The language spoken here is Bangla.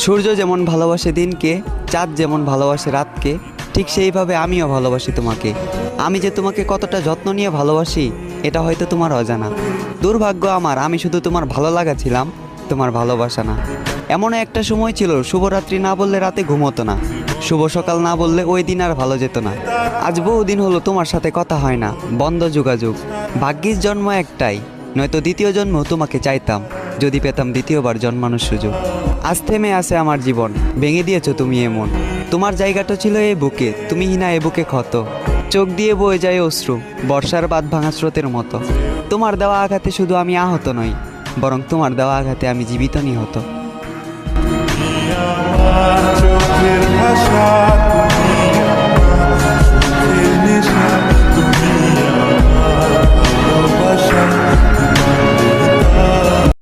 সূর্য যেমন ভালোবাসে দিনকে, চাঁদ যেমন ভালোবাসে রাতকে, ঠিক সেইভাবে আমিও ভালোবাসি তোমাকে। আমি যে তোমাকে কতটা যত্ন নিয়ে ভালোবাসি এটা হয়তো তোমার অজানা। দুর্ভাগ্য আমার, আমি শুধু তোমার ভালো লাগা ছিলাম, তোমার ভালোবাসা না। এমন একটা সময় ছিল শুভরাত্রি না বললে রাতে ঘুমোতো না, শুভ সকাল না বললে ওই দিন আর ভালো যেত না। আজ বহুদিন হলো তোমার সাথে কথা হয় না, বন্ধ যোগাযোগ। ভাগ্যিস জন্ম একটাই, নয়তো দ্বিতীয় জন্ম তোমাকে চাইতাম, যদি পেতাম দ্বিতীয়বার জন্মানোর সুযোগ। আজ থেমে আছে আমার জীবন, ভেঙে দিয়েছো তুমি এমন। তোমার জায়গাটা ছিল এ বুকে, তুমি হিনা এ বুকে ক্ষত। চোখ দিয়ে বয়ে যায় অশ্রু, বর্ষার বাঁধ ভাঙা স্রোতের মতো। তোমার দেওয়া আঘাতে শুধু আমি আহত নই, বরং তোমার দেওয়া আঘাতে আমি জীবিত নিহত। চোখের ভাষা